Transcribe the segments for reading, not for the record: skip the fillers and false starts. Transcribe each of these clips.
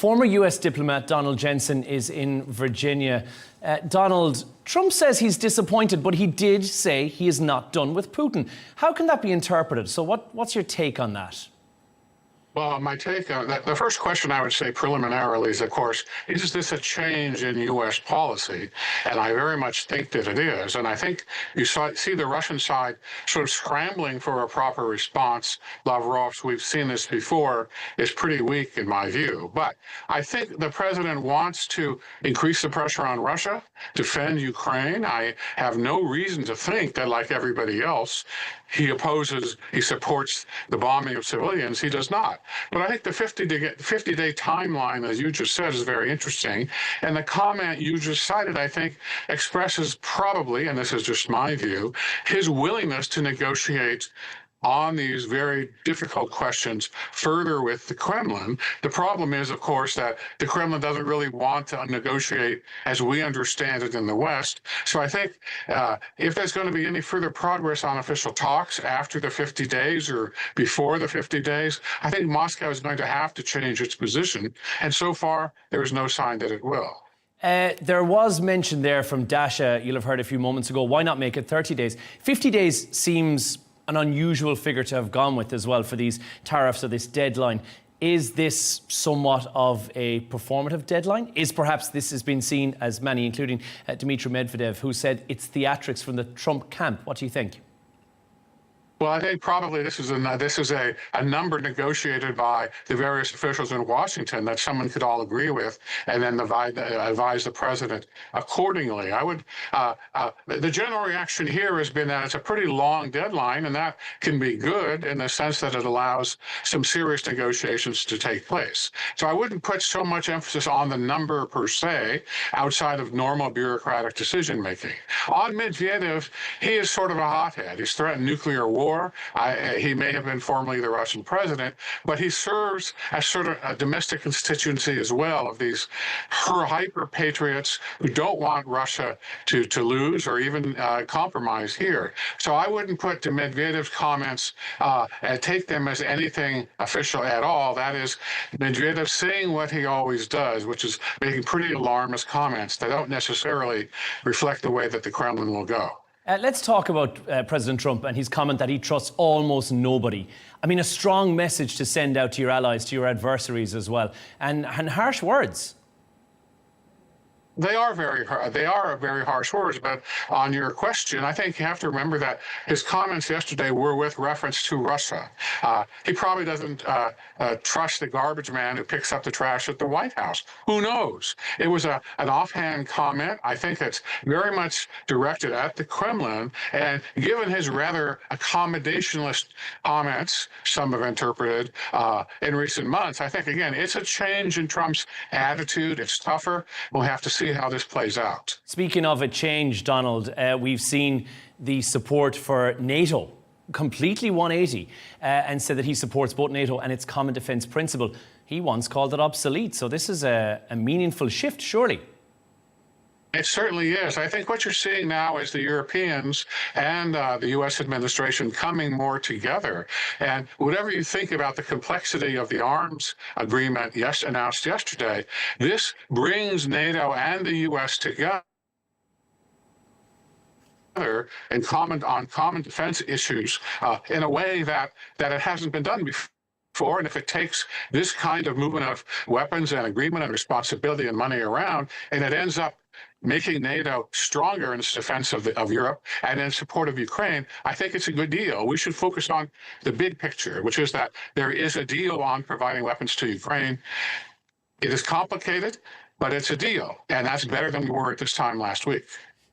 Former US diplomat Donald Jensen is in Virginia. Donald, Trump says he's disappointed, but he did say he is not done with Putin. How can that be interpreted? So what's your take on that? Well, my take on that, the first question I would say preliminarily is, of course, is this a change in U.S. policy? And I very much think that it is. And I think you see the Russian side sort of scrambling for a proper response. Lavrov's, we've seen this before, is pretty weak in my view. But I think the president wants to increase the pressure on Russia, defend Ukraine. I have no reason to think that, like everybody else, he supports the bombing of civilians. He does not. But I think the 50-day timeline, as you just said, is very interesting. And the comment you just cited, I think, expresses probably, and this is just my view, his willingness to negotiate on these very difficult questions further with the Kremlin. The problem is, of course, that the Kremlin doesn't really want to negotiate as we understand it in the West. So I think if there's going to be any further progress on official talks after the 50 days or before the 50 days, I think Moscow is going to have to change its position. And so far, there is no sign that it will. There was mention there from Dasha, you'll have heard a few moments ago, why not make it 30 days? 50 days seems an unusual figure to have gone with as well for these tariffs or this deadline. Is this somewhat of a performative deadline? Is perhaps this has been seen, as many, including Dmitry Medvedev, who said it's theatrics from the Trump camp? What do you think? Well, I think probably this is a number negotiated by the various officials in Washington that someone could all agree with, and then advise the president accordingly. I would. The general reaction here has been that it's a pretty long deadline, and that can be good in the sense that it allows some serious negotiations to take place. So I wouldn't put so much emphasis on the number per se, outside of normal bureaucratic decision making. On Medvedev, he is sort of a hothead. He's threatened nuclear war. He may have been formerly the Russian president, but he serves as sort of a domestic constituency as well of these hyper-patriots who don't want Russia to lose or even compromise here. So I wouldn't put Medvedev's comments and take them as anything official at all. That is, Medvedev saying what he always does, which is making pretty alarmist comments that don't necessarily reflect the way that the Kremlin will go. Let's talk about President Trump and his comment that he trusts almost nobody. I mean, a strong message to send out to your allies, to your adversaries as well, and harsh words. They are very harsh words, but on your question, I think you have to remember that his comments yesterday were with reference to Russia. He probably doesn't trust the garbage man who picks up the trash at the White House. Who knows? It was an offhand comment. I think it's very much directed at the Kremlin, and given his rather accommodationist comments, some have interpreted, in recent months, I think, again, it's a change in Trump's attitude. It's tougher. We'll have to see how this plays out. Speaking of a change, Donald, we've seen the support for NATO completely 180 and said that he supports both NATO and its common defence principle. He once called it obsolete. So this is a meaningful shift, surely. It certainly is. I think what you're seeing now is the Europeans and the U.S. administration coming more together. And whatever you think about the complexity of the arms agreement announced yesterday, this brings NATO and the U.S. together and on common defense issues in a way that it hasn't been done before. And if it takes this kind of movement of weapons and agreement and responsibility and money around, and it ends up making NATO stronger in its defense of Europe and in support of Ukraine, I think it's a good deal. We should focus on the big picture, which is that there is a deal on providing weapons to Ukraine. It is complicated, but it's a deal, and that's better than we were at this time last week.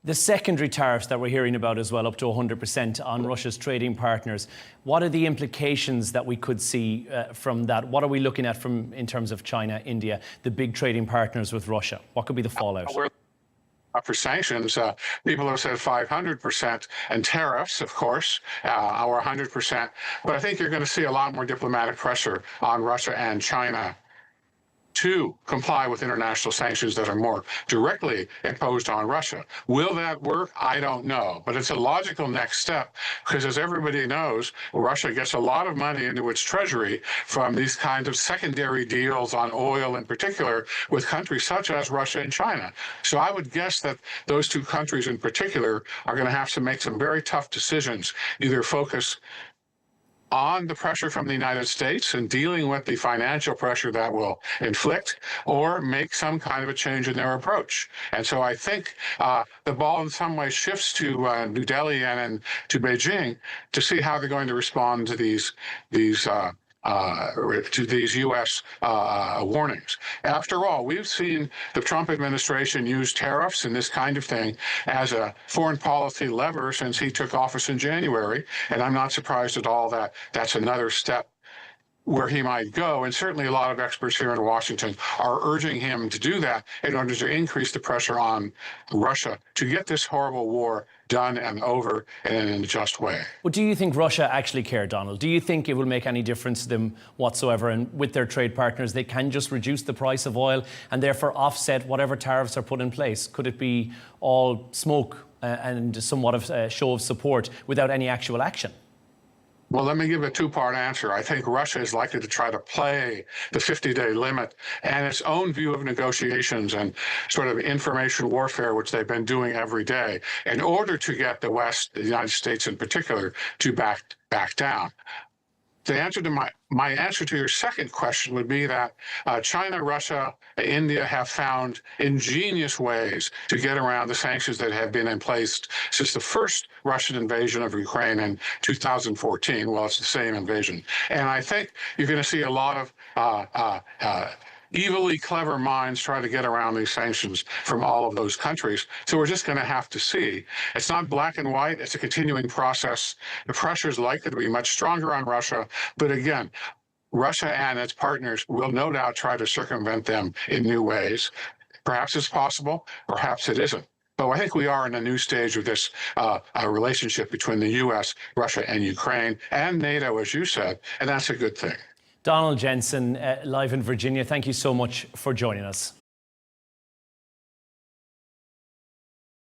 The secondary tariffs that we're hearing about as well, up to 100% on Russia's trading partners. What are the implications that we could see from that? What are we looking at in terms of China, India, the big trading partners with Russia? What could be the fallout? For sanctions, people have said 500% and tariffs, of course, or 100%. But I think you're going to see a lot more diplomatic pressure on Russia and China to comply with international sanctions that are more directly imposed on Russia. Will that work? I don't know, but it's a logical next step because, as everybody knows, Russia gets a lot of money into its treasury from these kinds of secondary deals on oil in particular with countries such as Russia and China. So I would guess that those two countries in particular are going to have to make some very tough decisions, either focus on the pressure from the United States and dealing with the financial pressure that will inflict, or make some kind of a change in their approach. And so I think the ball in some way shifts to New Delhi and to Beijing to see how they're going to respond to these U.S. Warnings. After all, we've seen the Trump administration use tariffs and this kind of thing as a foreign policy lever since he took office in January, and I'm not surprised at all that that's another step where he might go. And certainly a lot of experts here in Washington are urging him to do that in order to increase the pressure on Russia to get this horrible war done and over in a just way. But do you think Russia actually care, Donald? Do you think it will make any difference to them whatsoever? And with their trade partners, they can just reduce the price of oil and therefore offset whatever tariffs are put in place? Could it be all smoke and somewhat of a show of support without any actual action? Well, let me give a two-part answer. I think Russia is likely to try to play the 50-day limit and its own view of negotiations and sort of information warfare, which they've been doing every day, in order to get the West, the United States in particular, to back down. The answer to my answer to your second question would be that China, Russia, India have found ingenious ways to get around the sanctions that have been in place since the first Russian invasion of Ukraine in 2014. Well, it's the same invasion. And I think you're going to see a lot of evilly clever minds try to get around these sanctions from all of those countries. So we're just going to have to see. It's not black and white. It's a continuing process. The pressure is likely to be much stronger on Russia. But again, Russia and its partners will no doubt try to circumvent them in new ways. Perhaps it's possible. Perhaps it isn't. But I think we are in a new stage of this relationship between the U.S., Russia, and Ukraine, and NATO, as you said, and that's a good thing. Donald Jensen, live in Virginia, thank you so much for joining us.